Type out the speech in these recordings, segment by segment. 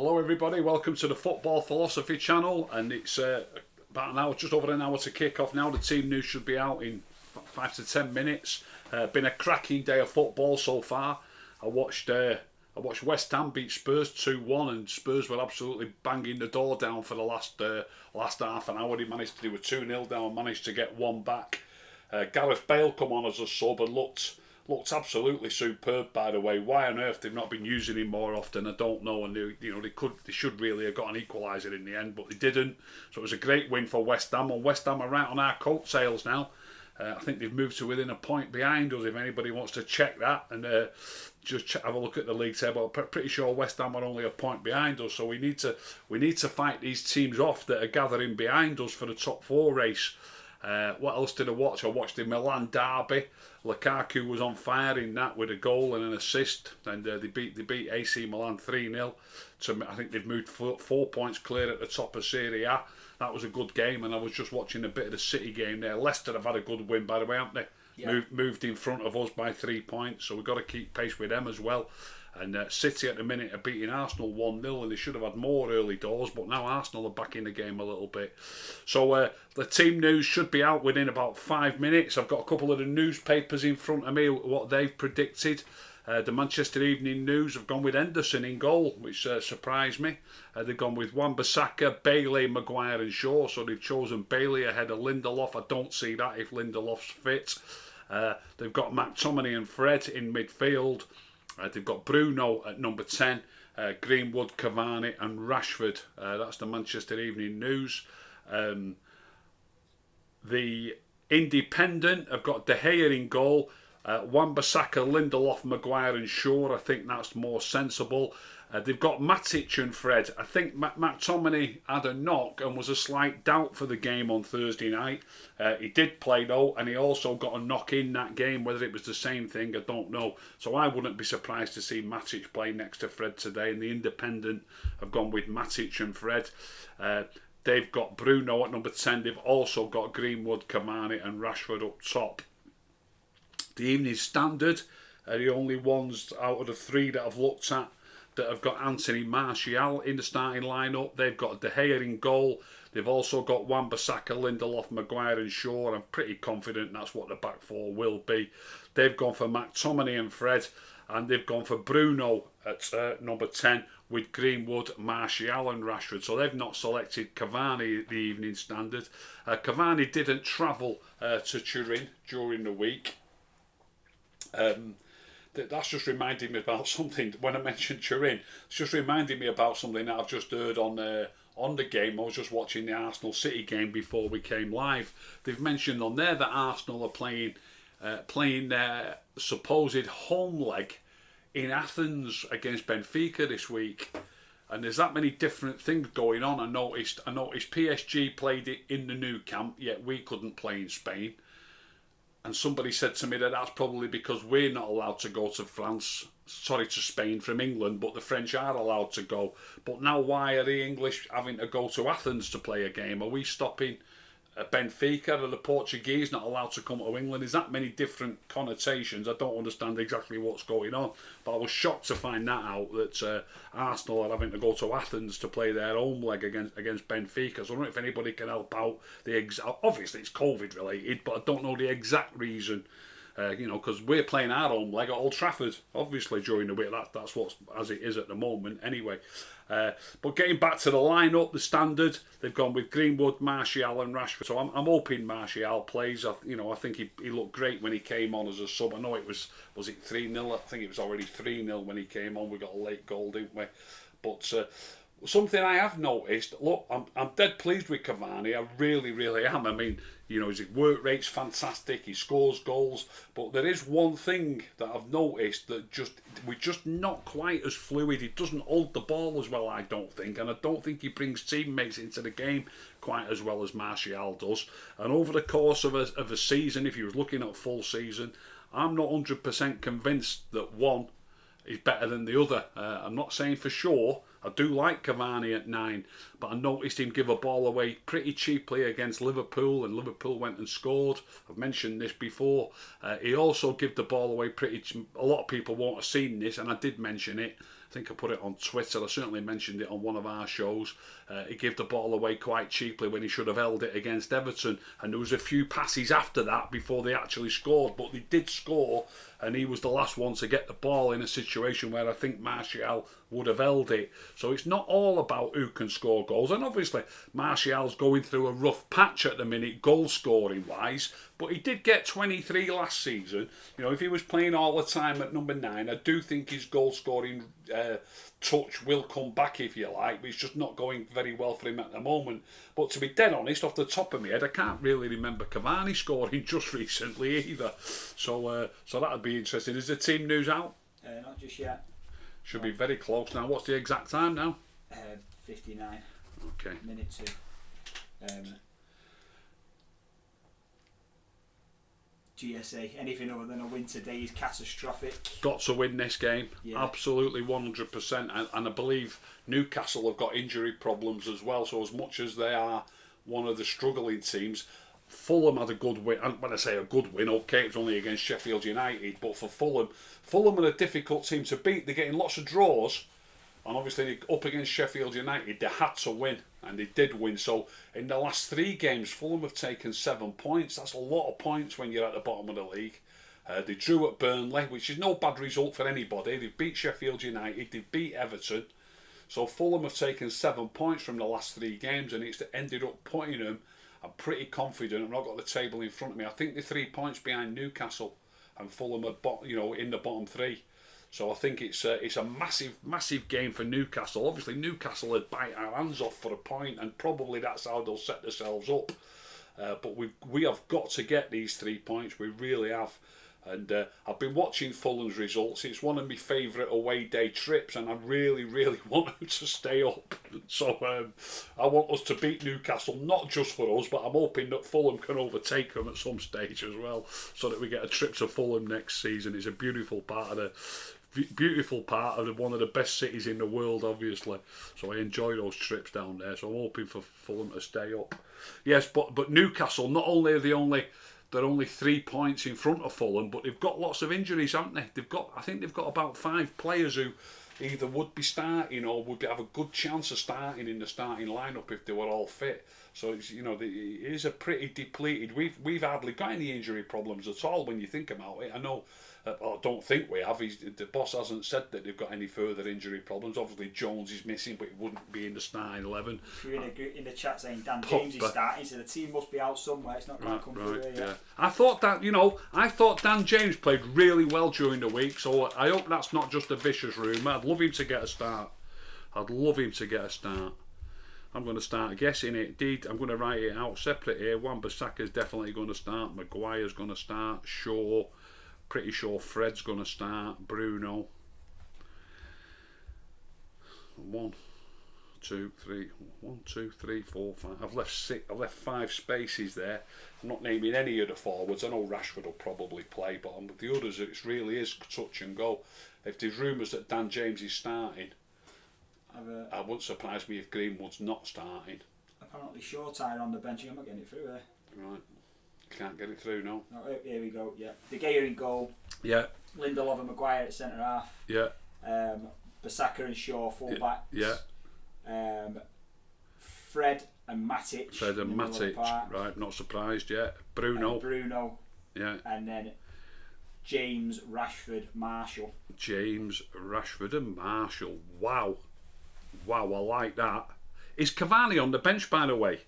Hello everybody, welcome to the Football Philosophy channel, and it's about an hour, just over an hour to kick off now. The team news should be out in 5 to 10 minutes. Been a cracking day of football so far. I watched West Ham beat Spurs 2-1, and Spurs were absolutely banging the door down for the last half an hour. They managed to do a 2-0 down, managed to get one back. Gareth Bale come on as a sub and looked absolutely superb, by the way. Why on earth they've not been using him more often, I don't know. And they should really have got an equaliser in the end, but they didn't. So it was a great win for West Ham, and West Ham are right on our coattails now. I think they've moved to within a point behind us. If anybody wants to check that and have a look at the league table, I'm pretty sure West Ham are only a point behind us. So we need to fight these teams off that are gathering behind us for the top four race. What else did I watch? I watched the Milan derby. Lukaku was on fire in that with a goal and an assist, and they beat AC Milan 3-0. So I think they've moved 4 points clear at the top of Serie A. That was a good game, and I was just watching a bit of the City game there. Leicester have had a good win, by the way, haven't they? Yeah. Moved in front of us by 3 points, so we've got to keep pace with them as well. And City at the minute are beating Arsenal 1-0, and they should have had more early doors, but now Arsenal are back in the game a little bit. So the team news should be out within about 5 minutes. I've got a couple of the newspapers in front of me, what they've predicted. The Manchester Evening News have gone with Henderson in goal, which surprised me. They've gone with Wan-Bissaka, Bailey, Maguire and Shaw, so they've chosen Bailey ahead of Lindelof. I don't see that if Lindelof's fit. They've got McTominay and Fred in midfield. They've got Bruno at number 10, Greenwood, Cavani and Rashford. That's the Manchester Evening News. The Independent have got De Gea in goal, Wan-Bissaka, Lindelof, Maguire and Shaw. I think that's more sensible. They've got Matic and Fred. I think McTominay had a knock and was a slight doubt for the game on Thursday night. He did play though, and he also got a knock in that game. Whether it was the same thing, I don't know. So I wouldn't be surprised to see Matic play next to Fred today. And the Independent have gone with Matic and Fred. They've got Bruno at number 10. They've also got Greenwood, Cavani and Rashford up top. The Evening Standard are the only ones out of the 3 that I've looked at that have got Anthony Martial in the starting lineup. They've got De Gea in goal. They've also got Wan-Bissaka, Lindelof, Maguire and Shaw. I'm pretty confident that's what the back four will be. They've gone for McTominay and Fred, and they've gone for Bruno at number 10 with Greenwood, Martial and Rashford. So they've not selected Cavani at the Evening Standard. Cavani didn't travel to Turin during the week. That's just reminding me about something. When I mentioned Turin, it's just reminding me about something that I've just heard on the game. I was just watching the Arsenal City game before we came live. They've mentioned on there that Arsenal are playing their supposed home leg in Athens against Benfica this week, and there's that many different things going on. I noticed PSG played it in the Nou Camp, yet we couldn't play in Spain. And somebody said to me that that's probably because we're not allowed to go to Spain from England, but the French are allowed to go. But now why are the English having to go to Athens to play a game? Are we stopping Benfica? Are the Portuguese not allowed to come to England? There's that many different connotations. I don't understand exactly what's going on. But I was shocked to find that out, that Arsenal are having to go to Athens to play their home leg against Benfica. So I don't know if anybody can help out. Obviously it's COVID related, but I don't know the exact reason. Because we're playing our home leg at Old Trafford, obviously, during the week. That's what's as it is at the moment, anyway. But getting back to the lineup, the standard, they've gone with Greenwood, Martial and Rashford. So I'm hoping Martial plays. I think he looked great when he came on as a sub. I know it was it 3-0? I think it was already 3-0 when he came on. We got a late goal, didn't we? But something I have noticed, look, I'm dead pleased with Cavani. I really, really am. I mean, his work rate's fantastic. He scores goals. But there is one thing that I've noticed, that we're just not quite as fluid. He doesn't hold the ball as well, I don't think. And I don't think he brings teammates into the game quite as well as Martial does. And over the course of a season, if you was looking at a full season, I'm not 100% convinced that one is better than the other. I'm not saying for sure. I do like Cavani at 9, but I noticed him give a ball away pretty cheaply against Liverpool, and Liverpool went and scored. I've mentioned this before. He also gave the ball away a lot of people won't have seen this, and I did mention it, I think I put it on Twitter. I certainly mentioned it on one of our shows. He gave the ball away quite cheaply when he should have held it against Everton. And there was a few passes after that before they actually scored. But they did score, and he was the last one to get the ball in a situation where I think Martial would have held it. So it's not all about who can score goals. And obviously, Martial's going through a rough patch at the minute, goal-scoring wise. But he did get 23 last season. You know, if he was playing all the time at number 9, I do think his goal-scoring touch will come back, if you like. But it's just not going very well for him at the moment. But to be dead honest, off the top of my head, I can't really remember Cavani scoring just recently either. So that would be interesting. Is the team news out? Not just yet. Should be very close now. What's the exact time now? 59. Okay. Minute 2. GSA, anything other than a win today is catastrophic. Got to win this game. Yeah. Absolutely 100%. And I believe Newcastle have got injury problems as well. So as much as they are one of the struggling teams, Fulham had a good win. And when I say a good win, okay, it's only against Sheffield United. But for Fulham are a difficult team to beat. They're getting lots of draws. And obviously up against Sheffield United, they had to win. And they did win. So in the last 3 games, Fulham have taken 7 points. That's a lot of points when you're at the bottom of the league. They drew at Burnley, which is no bad result for anybody. They beat Sheffield United. They beat Everton. So Fulham have taken 7 points from the last 3 games. And it's ended up putting them, I'm pretty confident. I've not got the table in front of me. I think they're 3 points behind Newcastle. And Fulham are in the bottom 3. So I think it's a massive game for Newcastle. Obviously, Newcastle would bite our hands off for a point, and probably that's how they'll set themselves up. But we have got to get these 3 points. We really have. And I've been watching Fulham's results. It's one of my favourite away day trips, and I really want them to stay up. So I want us to beat Newcastle, not just for us, but I'm hoping that Fulham can overtake them at some stage as well, so that we get a trip to Fulham next season. It's a beautiful part of one of the best cities in the world, obviously. So I enjoy those trips down there. So I'm hoping for Fulham to stay up. Yes, but Newcastle, not only are they're only 3 points in front of Fulham, but they've got lots of injuries, haven't they? I think they've got about 5 players who either would be starting or would have a good chance of starting in the starting lineup if they were all fit. So it's, it is a pretty depleted. We've hardly got any injury problems at all when you think about it. I know. I don't think we have. The boss hasn't said that they've got any further injury problems. Obviously, Jones is missing, but he wouldn't be in the starting 11. If you're in the chat saying Dan James is starting, so the team must be out somewhere. It's not quite come through here yet. I thought Dan James played really well during the week, so I hope that's not just a vicious rumour. I'd love him to get a start. I'm going to start guessing it. Indeed, I'm going to write it out separate here. Wan-Bissaka's definitely going to start. Maguire's going to start. Shaw. Pretty sure Fred's going to start. Bruno. 1, 2, 3. 1, 2, 3, 4, 5. I've left 5 spaces there. I'm not naming any of the forwards. I know Rashford will probably play, but on the others, it really is touch and go. If there's rumours that Dan James is starting, it wouldn't surprise me if Greenwood's not starting. Apparently, Shortire on the bench. I'm not getting it through there. Right. Can't get it through, no. Oh, here we go, yeah. De Gea in goal. Yeah. Lindelof and Maguire at centre half. Yeah. Bissaka and Shaw full backs. Yeah. Fred and Matic. Right, not surprised yet. Bruno. Yeah. And then James, Rashford, Marshall. James, Rashford and Marshall. Wow, I like that. Is Cavani on the bench, by the way?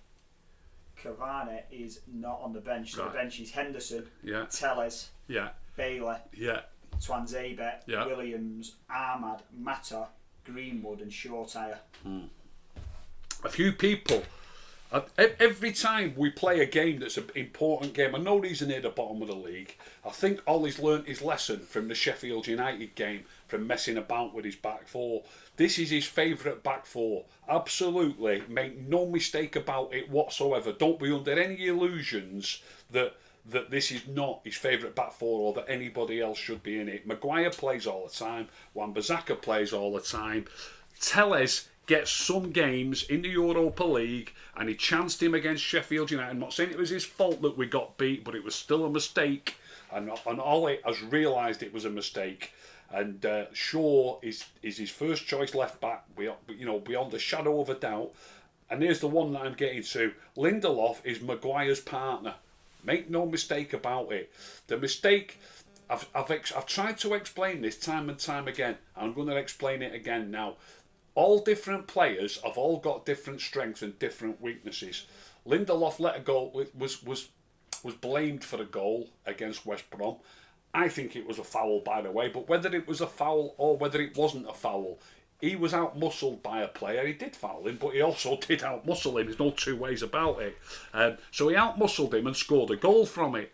Cavani is not on the bench. So right. The bench is Henderson, yeah. Telles, yeah. Bailey, yeah. Twanzebe, yeah. Williams, Ahmad, Mata, Greenwood and Shortire. A few people. Every time we play a game that's an important game, I know these are near the bottom of the league. I think Ollie's learnt his lesson from the Sheffield United game, from messing about with his back four. This is his favourite back four. Absolutely, make no mistake about it whatsoever. Don't be under any illusions that this is not his favourite back four or that anybody else should be in it. Maguire plays all the time. Wan-Bissaka plays all the time. Telles gets some games in the Europa League, and he chanced him against Sheffield United. I'm not saying it was his fault that we got beat, but it was still a mistake, and Ollie has realised it was a mistake. And Shaw is his first choice left back, beyond a shadow of a doubt. And here's the one that I'm getting to. Lindelof is Maguire's partner. Make no mistake about it. The mistake, I've tried to explain this time and time again. I'm going to explain it again now. All different players have all got different strengths and different weaknesses. Lindelof let a goal, was blamed for a goal against West Brom. I think it was a foul, by the way, but whether it was a foul or whether it wasn't a foul, he was out-muscled by a player. He did foul him, but he also did out-muscle him. There's no two ways about it. So he out-muscled him and scored a goal from it.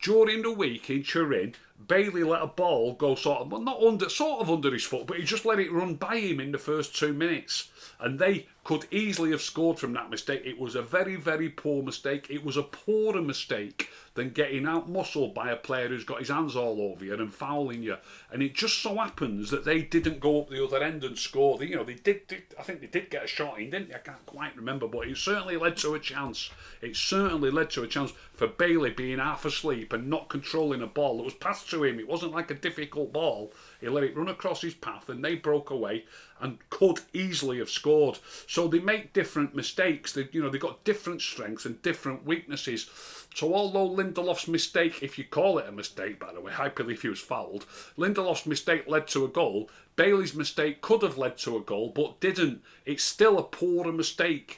During the week in Turin, Bailey let a ball go sort of under his foot, but he just let it run by him in the first 2 minutes. And they could easily have scored from that mistake. It was a very, very poor mistake. It was a poorer mistake than getting out-muscled by a player who's got his hands all over you and fouling you. And it just so happens that they didn't go up the other end and score. They did. I think they did get a shot in, didn't they? I can't quite remember, but it certainly led to a chance. It certainly led to a chance for Bailey being half asleep and not controlling a ball that was passed to him. It wasn't like a difficult ball. He let it run across his path and they broke away and could easily have scored. So they make different mistakes. They got different strengths and different weaknesses. So although Lindelof's mistake, if you call it a mistake, by the way, I believe he was fouled, Lindelof's mistake led to a goal. Bailey's mistake could have led to a goal, but didn't. It's still a poorer mistake.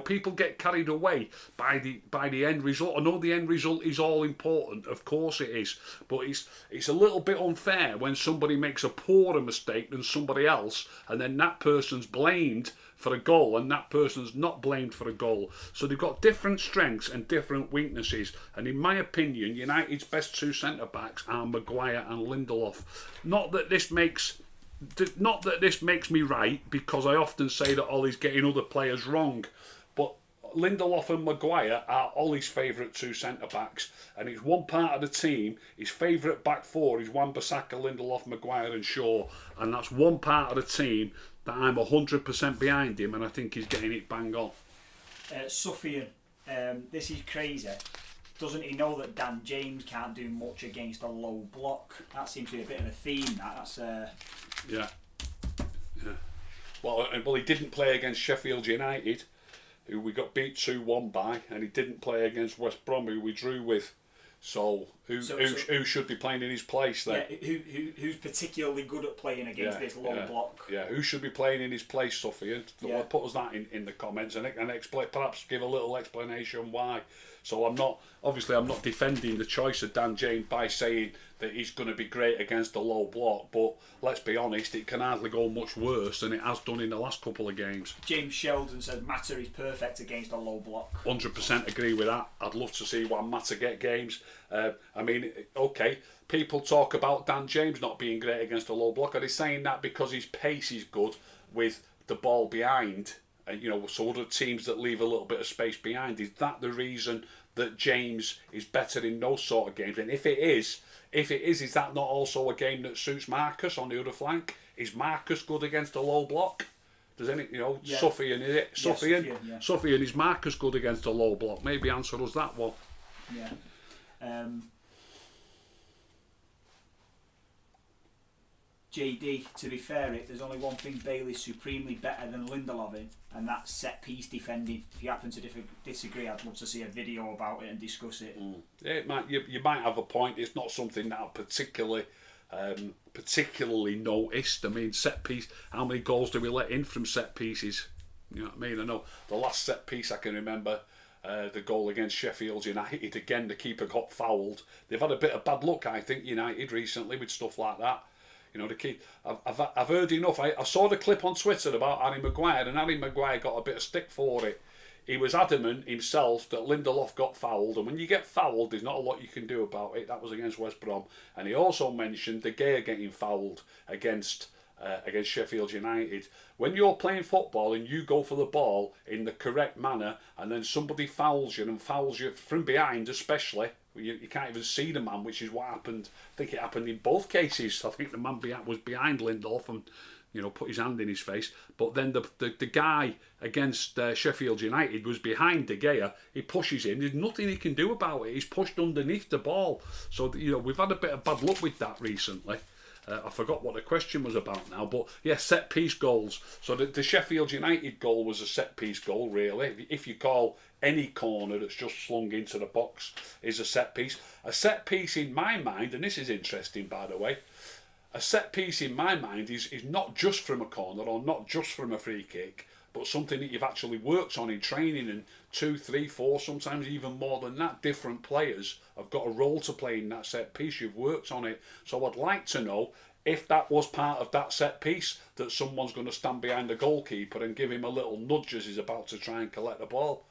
People get carried away by the end result. I know the end result is all important, of course it is, but it's a little bit unfair when somebody makes a poorer mistake than somebody else, and then that person's blamed for a goal and that person's not blamed for a goal. So they've got different strengths and different weaknesses, and in my opinion, United's best two centre-backs are Maguire and Lindelof. Not that this makes me right, because I often say that Ollie's getting other players wrong, but Lindelof and Maguire are Ollie's favourite two centre-backs, and it's one part of the team. His favourite back four is Wan-Bissaka, Lindelof, Maguire and Shaw, and that's one part of the team that I'm 100% behind him, and I think he's getting it bang on. Suffian, this is crazy. Doesn't he know that Dan James can't do much against a low block? That seems to be a bit of a theme. That's yeah. Well, he didn't play against Sheffield United, who we got beat 2-1 by, and he didn't play against West Brom, who we drew with. So who should be playing in his place then? Yeah, who's particularly good at playing against this low block? Yeah, who should be playing in his place, Suffian? Yeah. Put us that in the comments and explain, perhaps give a little explanation why. So I'm not defending the choice of Dan James by saying that he's going to be great against a low block, but let's be honest, it can hardly go much worse than it has done in the last couple of games. James Sheldon said Mata is perfect against a low block. 100% agree with that. I'd love to see Juan Mata get games. People talk about Dan James not being great against a low block. Are they saying that because his pace is good with the ball behind? So other teams that leave a little bit of space behind, is that the reason that James is better in those sort of games? And if it is that not also a game that suits Marcus on the other flank? Is Marcus good against a low block? Does Suffian, is it? Suffian, is Marcus good against a low block? Maybe answer us that one. Yeah. JD, to be fair, there's only one thing Bailey's supremely better than Lindelof in, and that's set piece defending. If you happen to disagree, I'd love to see a video about it and discuss it. Yeah, you might have a point. It's not something that I've particularly noticed. I mean, set piece. How many goals do we let in from set pieces? You know what I mean? I know the last set piece I can remember. The goal against Sheffield United, again the keeper got fouled. They've had a bit of bad luck, I think, United recently with stuff like that. I've heard enough. I saw the clip on Twitter about Harry Maguire, and Harry Maguire got a bit of stick for it. He was adamant himself that Lindelof got fouled, and when you get fouled, there's not a lot you can do about it. That was against West Brom, and he also mentioned De Gea getting fouled against Sheffield United. When you're playing football and you go for the ball in the correct manner, and then somebody fouls you from behind, especially. You can't even see the man, which is what happened. I think it happened in both cases. I think the man was behind Lindelof and put his hand in his face. But then the guy against Sheffield United was behind De Gea. He pushes him. There's nothing he can do about it. He's pushed underneath the ball. So we've had a bit of bad luck with that recently. I forgot what the question was about now, but yeah, set piece goals. So the Sheffield United goal was a set piece goal, really. If you call any corner that's just slung into the box is a set piece. A set piece in my mind, and this is interesting by the way, a set piece in my mind is not just from a corner or not just from a free kick, but something that you've actually worked on in training, and 2, 3, 4, sometimes even more than that. Different players have got a role to play in that set piece. You've worked on it. So I'd like to know if that was part of that set piece, that someone's going to stand behind the goalkeeper and give him a little nudge as he's about to try and collect the ball.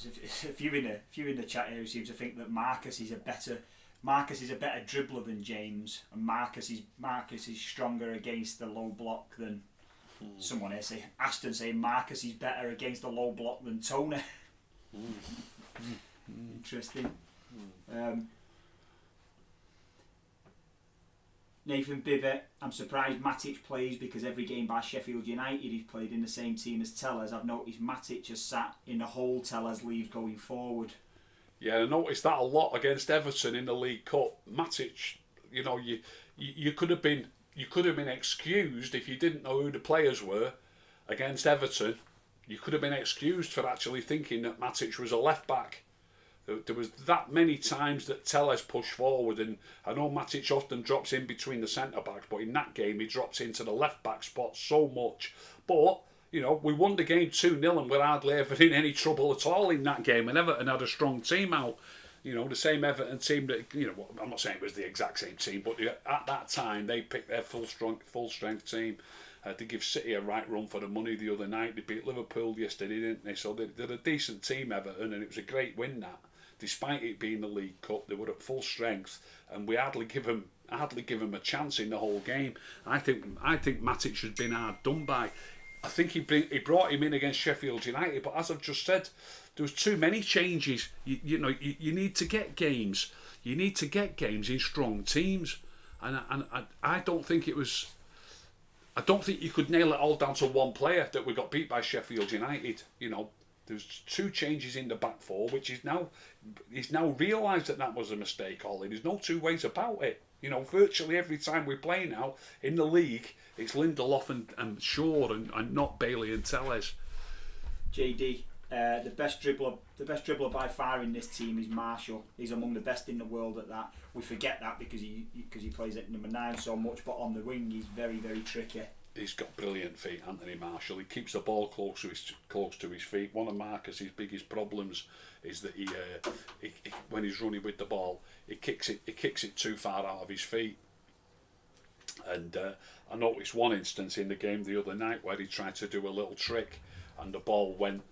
There's a few in the chat here who seem to think that Marcus is a better dribbler than James, and Marcus is stronger against the low block than someone here. Say Aston saying Marcus is better against the low block than Tony. Interesting. Nathan Bibbett, I'm surprised Matic plays because every game by Sheffield United he's played in the same team as Tellez. I've noticed Matic has sat in the hole Tellez leaves going forward. Yeah, I noticed that a lot against Everton in the League Cup. Matic, you could have been excused if you didn't know who the players were against Everton. You could have been excused for actually thinking that Matic was a left back. There was that many times that Tellez pushed forward, and I know Matic often drops in between the centre backs, but in that game he drops into the left back spot so much. But we won the game 2-0 and we're hardly ever in any trouble at all in that game. And Everton had a strong team out. The same Everton team that, I'm not saying it was the exact same team, but at that time they picked their full strength team. To give City a right run for the money the other night. They beat Liverpool yesterday, didn't they? So they're a decent team, Everton, and it was a great win that. Despite it being the League Cup, they were at full strength, and we hardly give them a chance in the whole game. I think Matic has been hard done by. I think he brought him in against Sheffield United, but as I've just said, there was too many changes. You need to get games. You need to get games in strong teams, and I don't think it was. I don't think you could nail it all down to one player that we got beat by Sheffield United. There's 2 changes in the back four, which he's now realised that was a mistake, Ollie. There's no 2 ways about it. Virtually every time we play now in the league, it's Lindelof and Shaw and not Bailey and Tellez. JD, the best dribbler by far in this team is Marshall. He's among the best in the world at that. We forget that because he plays at number 9 so much, but on the wing he's very, very tricky. He's got brilliant feet, Anthony Marshall. He keeps the ball close to his feet. One of Marcus's biggest problems is that he when he's running with the ball, he kicks it too far out of his feet. And I noticed one instance in the game the other night where he tried to do a little trick, and the ball went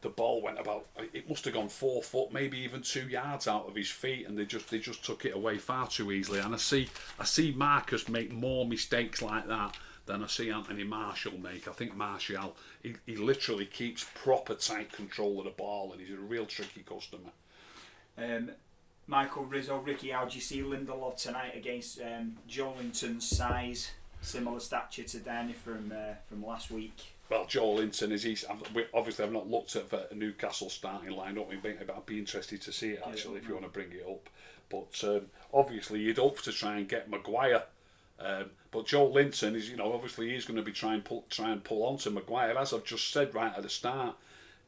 about. It must have gone 4 foot, maybe even 2 yards out of his feet, and they just took it away far too easily. And I see Marcus make more mistakes like that than I see Anthony Marshall make. I think Marshall, he literally keeps proper tight control of the ball, and he's a real tricky customer. Michael Rizzo, Ricky, how do you see Lindelof tonight against Joelinton's size, similar stature to Danny from last week? Well, Joelinton obviously I've not looked at the Newcastle starting lineup. I'd be interested to see it actually if you want to bring it up. But obviously you'd hope to try and get Maguire. But Joelinton is, obviously he's going to be trying and pull on to Maguire. As I've just said right at the start,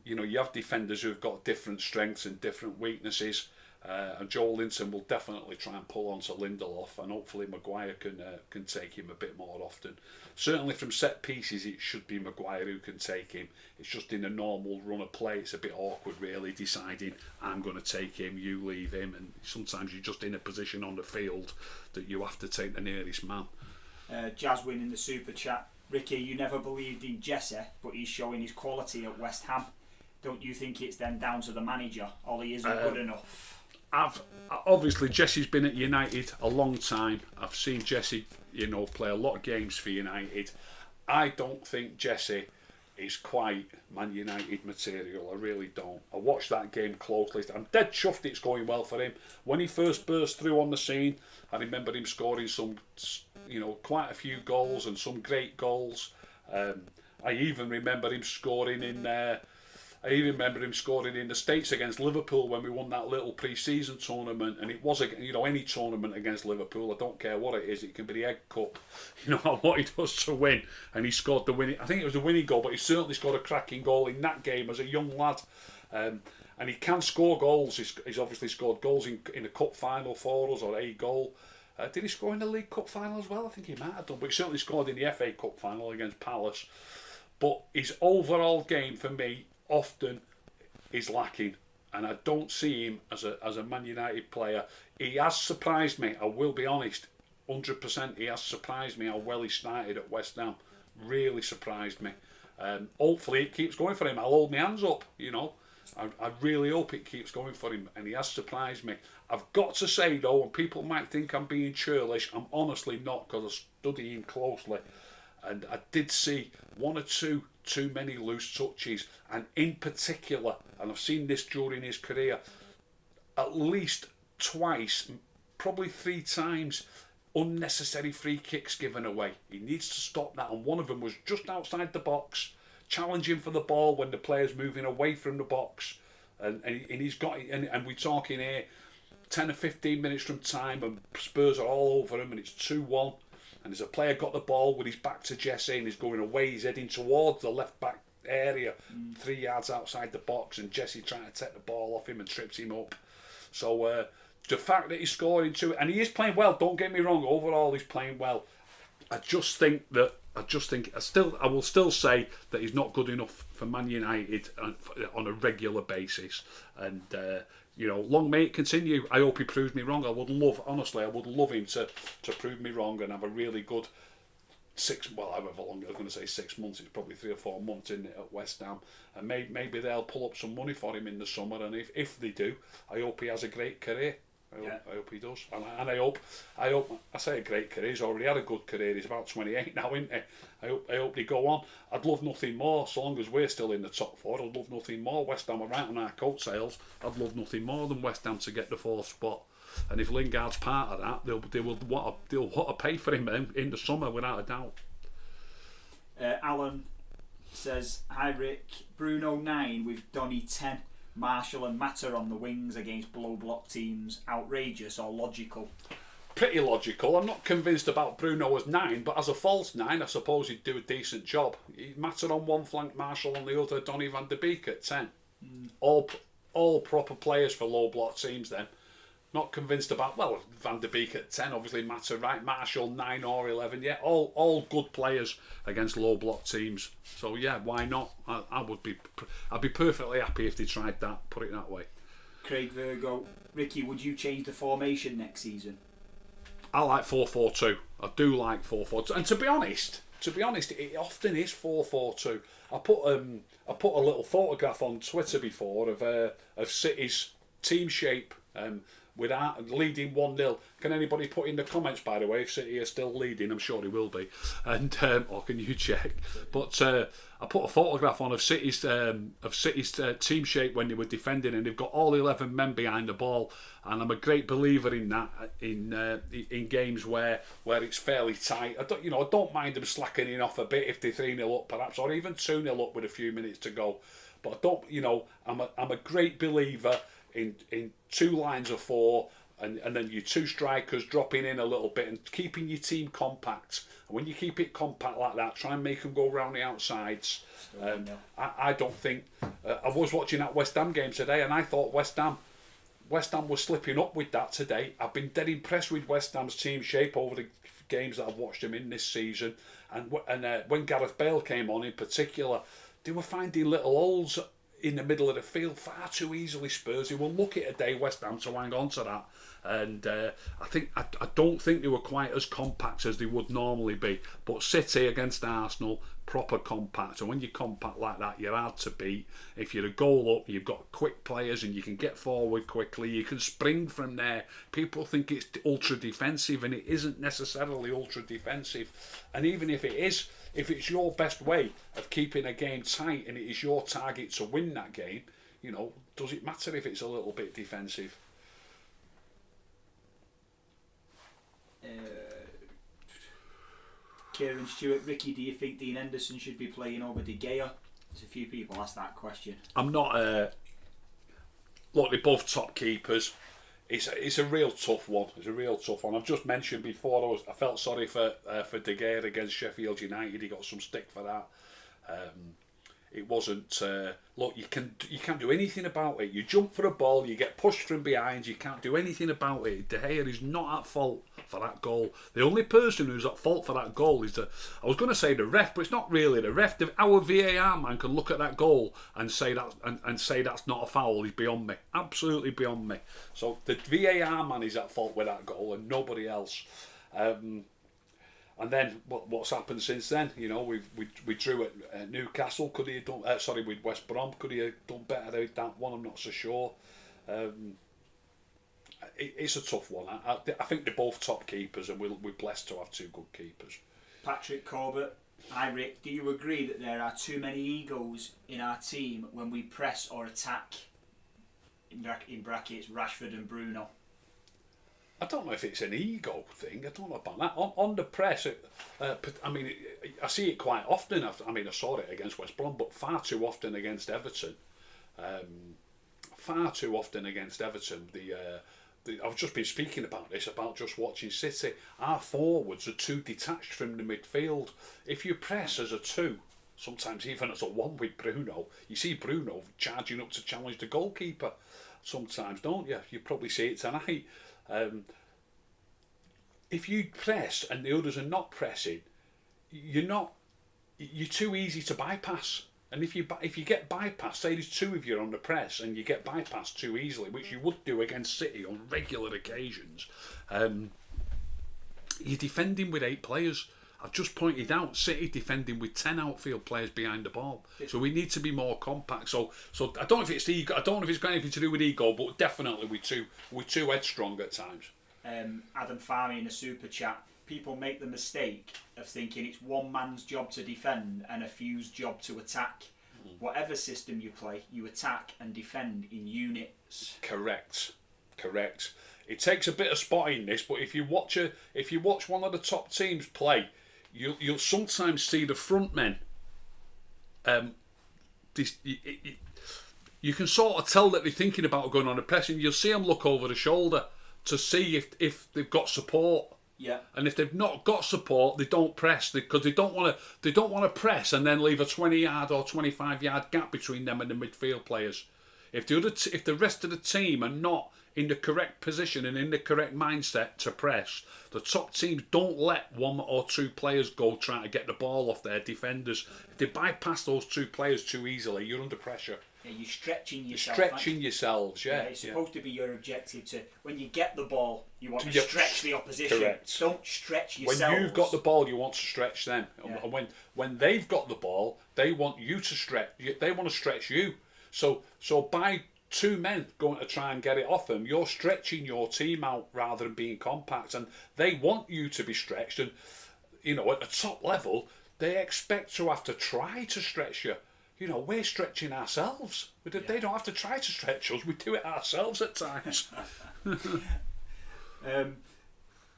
you have defenders who've got different strengths and different weaknesses, and Joelinton will definitely try and pull on to Lindelof, and hopefully Maguire can take him a bit more often. Certainly from set pieces, it should be Maguire who can take him. It's just in a normal run of play, it's a bit awkward really, deciding I'm going to take him, you leave him, and sometimes you're just in a position on the field that you have to take the nearest man. Jaswin in the super chat, Ricky, you never believed in Jesse, but he's showing his quality at West Ham. Don't you think it's then down to the manager? Ollie isn't good enough. Obviously Jesse's been at United a long time. I've seen Jesse, play a lot of games for United. I don't think Jesse is quite Man United material. I really don't. I watched that game closely. I'm dead chuffed it's going well for him. When he first burst through on the scene, I remember him scoring some, quite a few goals and some great goals. I even remember him scoring in I even remember him scoring in the States against Liverpool when we won that little pre-season tournament, and it was, you know, any tournament against Liverpool, I don't care what it is, it can be the Egg Cup, you know, what he does to win, and he scored the winning, I think it was the winning goal, but he certainly scored a cracking goal in that game as a young lad, and he can score goals. He's obviously scored goals in a cup final for us, or a goal. Did he score in the League Cup final as well? I think he might have done, but he certainly scored in the FA Cup final against Palace. But his overall game for me often is lacking, and I don't see him as a Man United player. He has surprised me, I will be honest, 100%. He has surprised me how well he started at West Ham. Really surprised me. Hopefully it keeps going for him. I'll hold my hands up, you know. I really hope it keeps going for him, and he has surprised me. I've got to say though, and people might think I'm being churlish, I'm honestly not, because I study him closely, and I did see one or two too many loose touches, and in particular, and I've seen this during his career, at least twice, probably 3 times, unnecessary free kicks given away. He needs to stop that, and one of them was just outside the box, challenging for the ball when the player's moving away from the box, and he's got, and we're talking here 10 or 15 minutes from time, and Spurs are all over him, and it's 2-1, and as a player got the ball with his back to Jesse and he's going away, he's heading towards the left back area, 3 yards outside the box, and Jesse trying to take the ball off him and trips him up. So the fact that he's scoring two, and he is playing well, don't get me wrong, overall he's playing well. I will still say that he's not good enough for Man United on a regular basis, and you know, long may it continue. I hope he proves me wrong. I would love him to prove me wrong and have a really good however long, I was going to say 6 months, it's probably 3 or 4 months in it at West Ham, and maybe they'll pull up some money for him in the summer, and if they do, I hope he has a great career. I hope he does, and I hope I say a great career. He's already had a good career. He's about 28 now, isn't he? I hope they go on. I'd love nothing more, so long as we're still in the top 4. I'd love nothing more. West Ham are right on our coattails. I'd love nothing more than West Ham to get the 4th spot. And if Lingard's part of that, they'll want to pay for him in the summer without a doubt. Alan says, "Hi Rick, Bruno 9 with Donny 10. Marshall and Mata on the wings against below block teams, outrageous or logical?" Pretty logical. I'm not convinced about Bruno as 9, but as a false 9, I suppose he'd do a decent job. Mata on one flank, Marshall on the other, Donny van de Beek at 10. All proper players for low block teams then. Not convinced about, well, Van de Beek at 10, obviously Mata right, Marshall 9 or 11, yeah, all good players against low block teams. So yeah, why not? I'd be perfectly happy if they tried that, put it that way. Craig Virgo, Ricky, would you change the formation next season? I like 4-4-2. I do like 4-4-2, and to be honest, it often is 4-4-2. I put a little photograph on Twitter before of City's team shape. Without leading 1-0. Can anybody put in the comments, by the way, if City are still leading? I'm sure they will be, and or can you check? But I put a photograph on of City's team shape when they were defending, and they've got all 11 men behind the ball. And I'm a great believer in that in games where it's fairly tight. I don't mind them slackening off a bit if they're 3-0 up, perhaps, or even 2-0 up with a few minutes to go. But I'm a great believer in 2 lines of 4, and then your 2 strikers dropping in a little bit and keeping your team compact. And when you keep it compact like that, try and make them go round the outsides. I don't think I was watching that West Ham game today, and I thought West Ham was slipping up with that today. I've been dead impressed with West Ham's team shape over the games that I've watched them in this season, and when Gareth Bale came on in particular, they were finding little holes in the middle of the field far too easily. Spurs, they will look at a day, West Ham, to hang on to that, and I don't think they were quite as compact as they would normally be. But City against Arsenal, proper compact, and when you're compact like that, you're hard to beat. If you're a goal up, you've got quick players and you can get forward quickly, you can spring from there. People think it's ultra defensive, and it isn't necessarily ultra defensive. And even if it is, if it's your best way of keeping a game tight and it is your target to win that game, does it matter if it's a little bit defensive? Kieran Stewart, Ricky, do you think Dean Henderson should be playing over De Gea? There's a few people ask that question. I'm not. Look, they're both top keepers. It's a real tough one. It's a real tough one. I've just mentioned before. I felt sorry for De Gea against Sheffield United. He got some stick for that. It wasn't. Look, you can't do anything about it. You jump for a ball, you get pushed from behind. You can't do anything about it. De Gea is not at fault for that goal. The only person who's at fault for that goal is I was going to say the ref, but it's not really the ref. Our VAR man can look at that goal and say that and say that's not a foul. He's beyond me, absolutely beyond me. So the VAR man is at fault with that goal and nobody else. And then what's happened since then? You know, we drew at Newcastle. Could he have done? With West Brom. Could he have done better with that one? I'm not so sure. It's a tough one. I think they're both top keepers, and we're blessed to have two good keepers. Patrick Corbett, Rick, do you agree that there are too many egos in our team when we press or attack? In brackets, Rashford and Bruno. I don't know if it's an ego thing. I don't know about that. On the press, I see it quite often. I saw it against West Brom, but far too often against Everton. I've just been speaking about this, about just watching City. Our forwards are too detached from the midfield. If you press as a two, sometimes even as a one with Bruno, you see Bruno charging up to challenge the goalkeeper. Sometimes, don't you? You probably see it tonight. If you press and the others are not pressing, you're too easy to bypass. And if you get bypassed, say there's two of you on the press and you get bypassed too easily, which you would do against City on regular occasions, you're defending with 8 players. I've just pointed out City defending with 10 outfield players behind the ball. So we need to be more compact. So I don't know if it's ego. I don't know if it's got anything to do with ego, but definitely we're too headstrong at times. Adam Farmy in a super chat. People make the mistake of thinking it's one man's job to defend and a few's job to attack. Whatever system you play, you attack and defend in units. Correct. It takes a bit of spotting this, but if you watch one of the top teams play, you'll sometimes see the front men. You can sort of tell that they're thinking about going on a press, and you'll see them look over the shoulder to see if they've got support. Yeah. And if they've not got support, they don't press because they don't want to press and then leave a 20-yard or 25-yard gap between them and the midfield players. If the rest of the team are not in the correct position and in the correct mindset to press, the top teams don't let 1 or 2 players go trying to get the ball off their defenders. If they bypass those 2 players too easily, you're under pressure. Yeah, you're stretching yourself. Yourselves, yeah. It's supposed to be your objective to, when you get the ball, you want to stretch the opposition. Correct. Don't stretch yourselves. When you've got the ball, you want to stretch them. Yeah. And when they've got the ball, they want you to stretch. They want to stretch you. So by 2 men going to try and get it off them, you're stretching your team out rather than being compact, and they want you to be stretched. And at the top level, they expect to have to try to stretch you. We're stretching ourselves. They don't have to try to stretch us. We do it ourselves at times.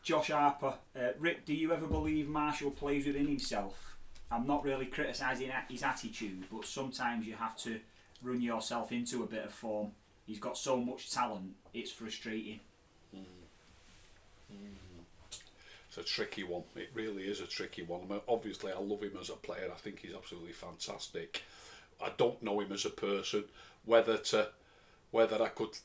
Josh Harper, Rick, do you ever believe Marshall plays within himself? I'm not really criticising his attitude, but sometimes you have to run yourself into a bit of form. He's got so much talent, it's frustrating. It's a tricky one. It really is a tricky one. Obviously, I love him as a player. I think he's absolutely fantastic. I don't know him as a person. Whether I could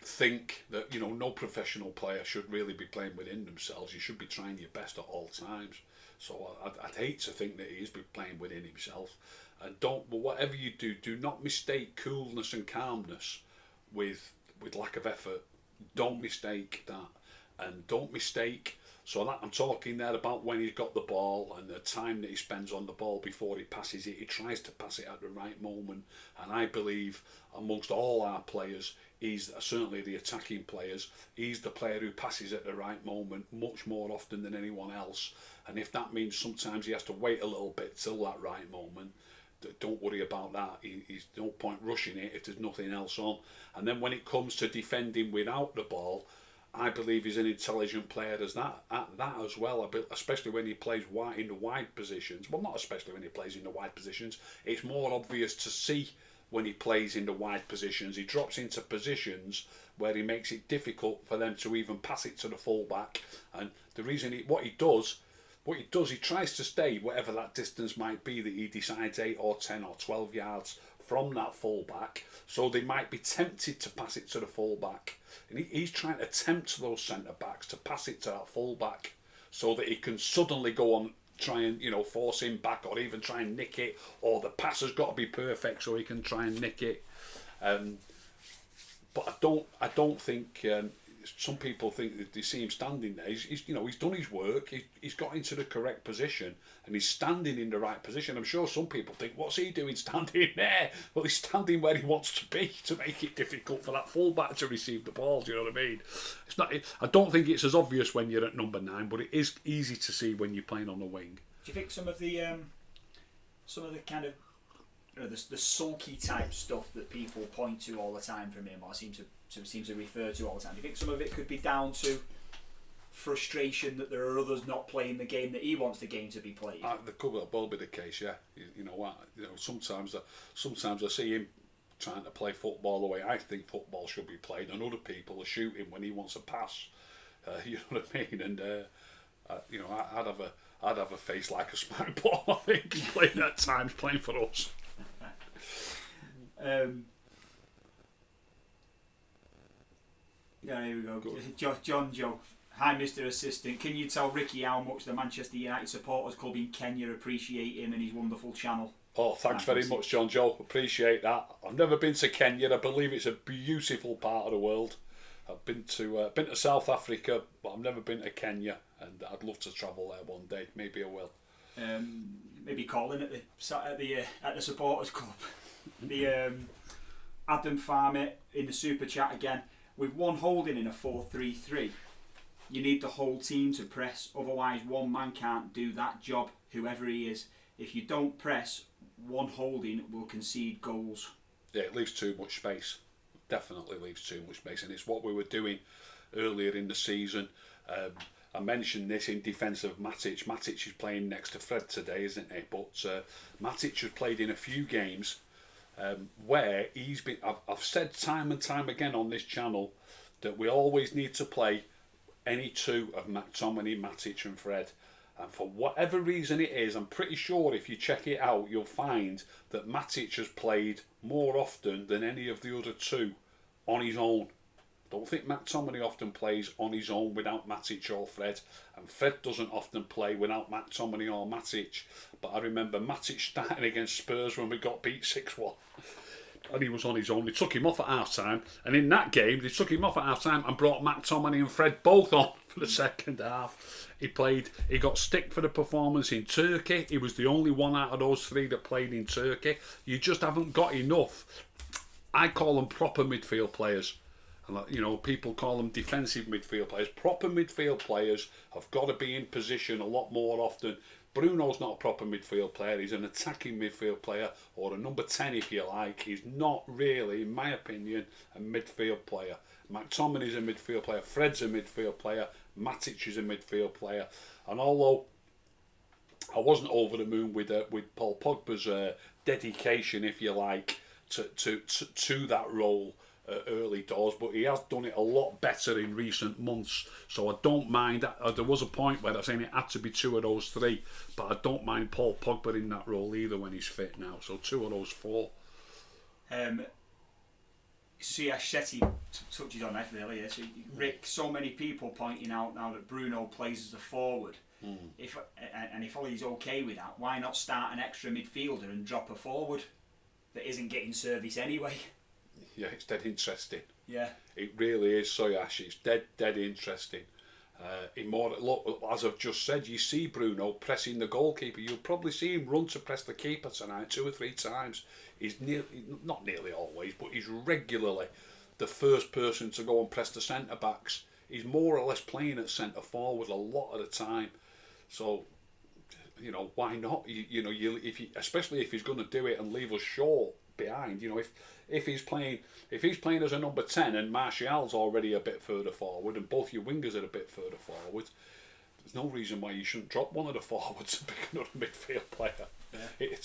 think that no professional player should really be playing within themselves. You should be trying your best at all times. So I'd hate to think that he is playing within himself. And but whatever you do not mistake coolness and calmness with lack of effort. Don't mistake that, and don't mistake. So that I'm talking there about when he's got the ball and the time that he spends on the ball before he passes it. He tries to pass it at the right moment, and I believe amongst all our players, he's certainly the attacking players. He's the player who passes at the right moment much more often than anyone else. And if that means sometimes he has to wait a little bit till that right moment, don't worry about that. He's no point rushing it if there's nothing else on. And then when it comes to defending without the ball, I believe he's an intelligent player as that as well. Especially when he plays wide in the wide positions. Well, not especially when he plays in the wide positions. It's more obvious to see when he plays in the wide positions. He drops into positions where he makes it difficult for them to even pass it to the fullback. And the reason what he does, he tries to stay whatever that distance might be that he decides 8 or 10 or 12 yards from that fullback, so they might be tempted to pass it to the fullback. And he's trying to tempt those centre backs to pass it to that fullback, so that he can suddenly go on try and force him back, or even try and nick it, or the pass has got to be perfect so he can try and nick it. But I don't think some people think that they see him standing there. He's done his work. He's got into the correct position and he's standing in the right position. I'm sure some people think, what's he doing standing there? Well, he's standing where he wants to be to make it difficult for that fullback to receive the ball. Do you know what I mean? It's not. I don't think it's as obvious when you're at number 9, but it is easy to see when you're playing on the wing. Do you think some of the kind of the sulky type stuff that people point to all the time from him, or seem to refer to all the time, do you think some of it could be down to frustration that there are others not playing the game that he wants the game to be played? There could well be the case, yeah. You know what? Sometimes I see him trying to play football the way I think football should be played, and other people are shooting when he wants a pass. You know what I mean? And I'd have a face like a smack ball. I think playing at times, playing for us. Yeah, here we go. John Joe. Hi, Mr. Assistant. Can you tell Ricky how much the Manchester United Supporters Club in Kenya appreciate him and his wonderful channel? Oh, thanks very much, John Joe. Appreciate that. I've never been to Kenya. I believe it's a beautiful part of the world. I've been to South Africa, but I've never been to Kenya, and I'd love to travel there one day. Maybe I will. Maybe calling at the supporters club. Adam Farmer in the super chat again. With one holding in a 4-3-3, you need the whole team to press. Otherwise, one man can't do that job, whoever he is. If you don't press, one holding will concede goals. Yeah, it leaves too much space. Definitely leaves too much space, and it's what we were doing earlier in the season. I mentioned this in defence of Matic. Matic is playing next to Fred today, isn't he? But Matic has played in a few games where he's been. I've said time and time again on this channel that we always need to play any two of McTominay, Matic and Fred. And for whatever reason it is, I'm pretty sure if you check it out, you'll find that Matic has played more often than any of the other two on his own. I don't think McTominay often plays on his own without Matic or Fred, and Fred doesn't often play without McTominay or Matic. But I remember Matic starting against Spurs when we got beat 6-1. And he was on his own. They took him off at half time, and in that game they took him off at half time and brought McTominay and Fred both on for the second half. He got stick for the performance in Turkey. He was the only one out of those three that played in Turkey. You just haven't got enough. I call them proper midfield players. And people call them defensive midfield players. Proper midfield players have got to be in position a lot more often. Bruno's not a proper midfield player. He's an attacking midfield player, or a number 10 if you like. He's not really, in my opinion, a midfield player. McTominay's a midfield player. Fred's a midfield player. Matic is a midfield player. And although I wasn't over the moon with Paul Pogba's dedication, if you like, to that role early doors, but he has done it a lot better in recent months, so I don't mind. There was a point where I was saying it had to be two of those three, but I don't mind Paul Pogba in that role either when he's fit now, so two of those four. Shetty touches on that earlier. So Rick, so many people pointing out now that Bruno plays as a forward. If Ollie's okay with that, why not start an extra midfielder and drop a forward that isn't getting service anyway? Yeah, it's dead interesting. Yeah, it really is. So Ash, it's dead interesting. Look, as I've just said, you see Bruno pressing the goalkeeper. You'll probably see him run to press the keeper tonight 2 or 3 times. He's not nearly always, but he's regularly the first person to go and press the centre backs. He's more or less playing at centre forward a lot of the time. So, why not? Especially if he's going to do it and leave us short, behind. You know, if he's playing as a number 10 and Martial's already a bit further forward and both your wingers are a bit further forward, there's no reason why you shouldn't drop one of the forwards and pick another midfield player. Yeah.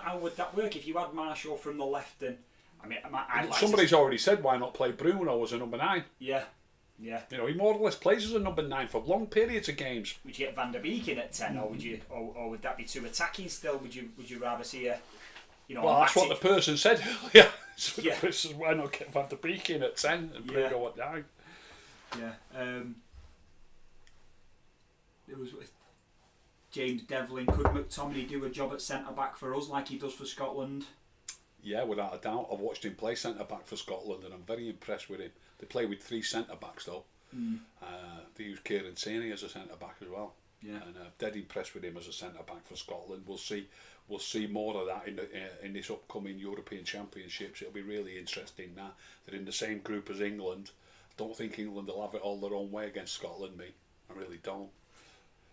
How would that work if you had Martial from the left? And I mean, somebody's already said why not play Bruno as a number 9. Yeah. Yeah. You know, he more or less plays as a number 9 for long periods of games. Would you get Van der Beek in at 10, or would you, or would that be too attacking still? Would you rather see a, you know? Well, that's what the person said earlier. So the person says, why not get Van der Beek in at 10 and Bruno at 9? Yeah. It was James Devlin. Could McTominay do a job at centre back for us like he does for Scotland? Yeah, without a doubt. I've watched him play centre back for Scotland, and I'm very impressed with him. They play with 3 centre backs though. They use Kieran Tierney as a centre back as well. Yeah, and I'm dead impressed with him as a centre back for Scotland. We'll see more of that in this upcoming European Championships. It'll be really interesting now. They're in the same group as England. I don't think England will have it all their own way against Scotland. I really don't.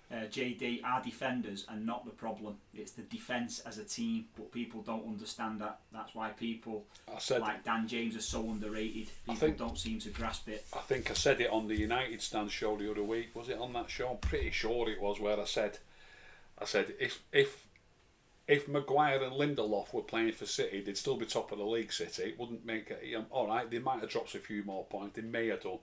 JD, our defenders are not the problem. It's the defence as a team, but people don't understand that. That's why people like Dan James are so underrated. People don't seem to grasp it. I think I said it on the United Stand show the other week. Was it on that show? I'm pretty sure it was, where I said if Maguire and Lindelof were playing for City, they'd still be top of the league. City, it wouldn't make it. All right, they might have dropped a few more points. They may have done.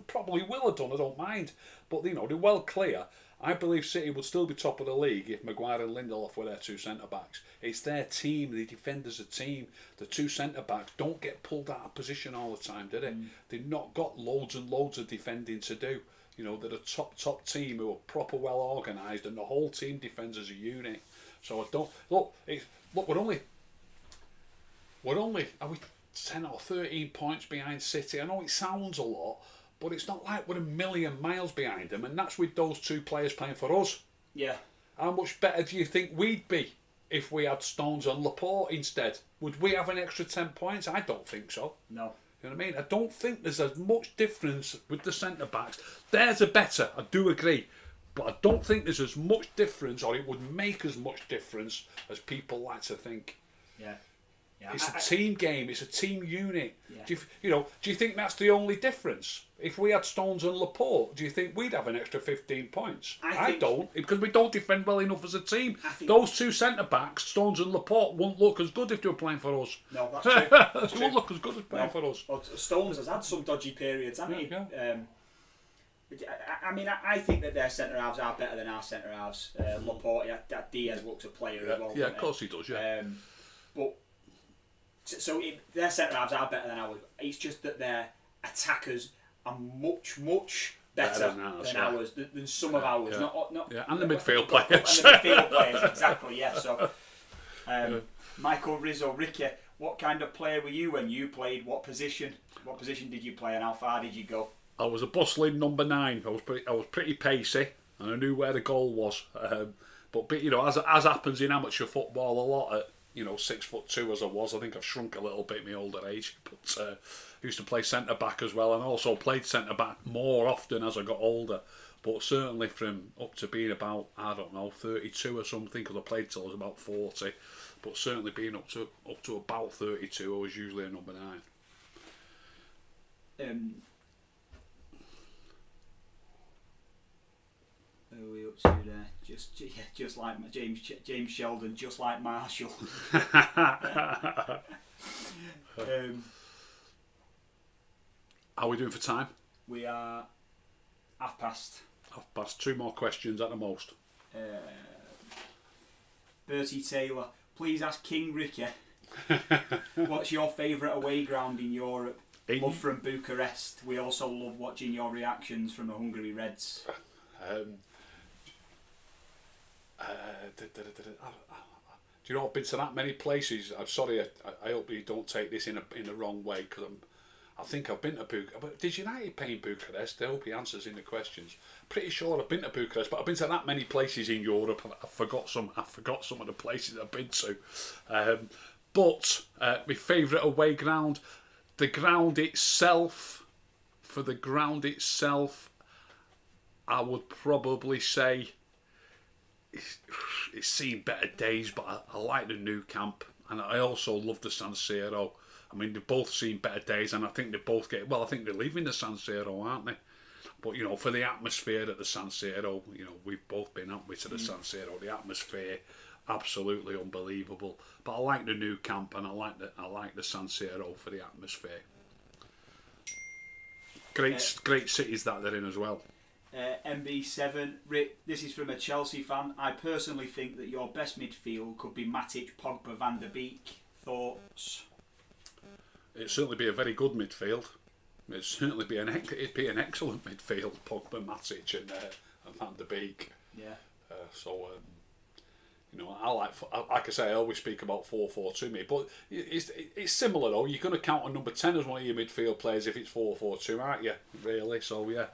Probably will have done. I don't mind, but you know they're well clear. I believe City would still be top of the league if Maguire and Lindelof were their 2 centre-backs. It's their team, the defenders' a team. The 2 centre-backs don't get pulled out of position all the time, do they? They've not got loads and loads of defending to do. You know, they're a top team who are proper well organised, and the whole team defends as a unit. So I don't... Look, we're only... Are we 10 or 13 points behind City? I know it sounds a lot, but it's not like we're a million miles behind them, and that's with those 2 players playing for us. Yeah. How much better do you think we'd be if we had Stones and Laporte instead? Would we have an extra 10 points? I don't think so. No. You know what I mean? I don't think there's as much difference with the centre-backs. Theirs are better, I do agree. But I don't think there's as much difference, or it would make as much difference as people like to think. Yeah. Yeah, it's a team game. It's a team unit. Yeah. Do you think that's the only difference? If we had Stones and Laporte, do you think we'd have an extra 15 points? I don't, because we don't defend well enough as a team. Those 2 centre backs, Stones and Laporte, won't look as good if they were playing for us. No, that's true. They won't look as good as playing for us. Well, Stones has had some dodgy periods, hasn't he? Yeah. I mean, I think that their centre halves are better than our centre halves. Laporte, that Diaz looks a player as well. Yeah, of course he does. Yeah. So their centre halves are better than ours. It's just that their attackers are much better than ours, than some of ours. Yeah. Not and the midfield players. And the midfield players, exactly. Yeah. So, Michael Rizzo, Ricky, what kind of player were you when you played? What position? What position did you play, and how far did you go? I was a bustling number 9. I was pretty pacey, and I knew where the goal was. But you know, as happens in amateur football, a lot at 6'2" as I was. I think I've shrunk a little bit in my older age, but I used to play centre back as well, and also played centre back more often as I got older. But certainly from up to being about 32 or something, because I played till I was about 40. But certainly being up to about 32, I was usually a number 9. Who are we up to there? Just like James Sheldon, just like Marshall. How are we doing for time? We are half past. 2 more questions at the most. Bertie Taylor, please ask King Ricky, what's your favourite away ground in Europe? Love from Bucharest. We also love watching your reactions from the Hungary Reds. Do you know I've been to that many places? I'm sorry, I hope you don't take this in the wrong way, because I think I've been to Bucharest. Did United play in Bucharest? I hope he answers in the questions. Pretty sure I've been to Bucharest, but I've been to that many places in Europe. I forgot some of the places I've been to. But my favourite away ground, the ground itself. For the ground itself, I would probably say it's seen better days, but I like the new camp. and I also love the San Siro. I mean, they've both seen better days, and I think they both get. Well, I think they're leaving the San Siro, aren't they? But for the atmosphere at the San Siro, we've both been, haven't we, to the San Siro. The atmosphere, absolutely unbelievable. But I like the new camp, and I like the San Siro for the atmosphere. Great cities that they're in as well. MB7, Rick, this is from a Chelsea fan. I personally think that your best midfield could be Matic, Pogba, Van der Beek. Thoughts? It'd certainly be a very good midfield. It'd certainly be an excellent midfield. Pogba, Matic, and Van der Beek. Yeah. I like I say, I always speak about 4-4-2, but it's similar though. You're going to count on number 10 as one of your midfield players if it's 4-4-2, aren't you? Really? So yeah,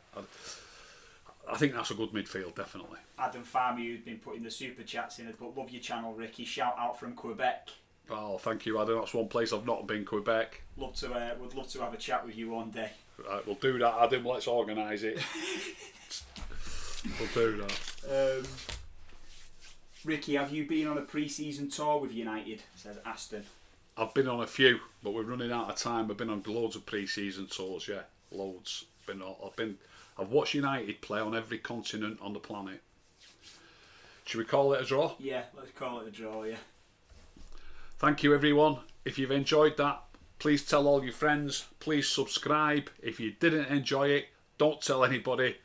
I think that's a good midfield, definitely. Adam Farmy, who's been putting the super chats in, but love your channel, Ricky. Shout out from Quebec. Oh, thank you, Adam. That's one place I've not been, Quebec. Would love to have a chat with you one day. Right, we'll do that, Adam. Let's organise it. We'll do that. Ricky, have you been on a pre-season tour with United? Says Aston. I've been on a few, but we're running out of time. I've been on loads of pre-season tours, yeah, loads. I've watched United play on every continent on the planet. Should we call it a draw? Yeah, let's call it a draw, yeah. Thank you, everyone. If you've enjoyed that, please tell all your friends. Please subscribe. If you didn't enjoy it, don't tell anybody.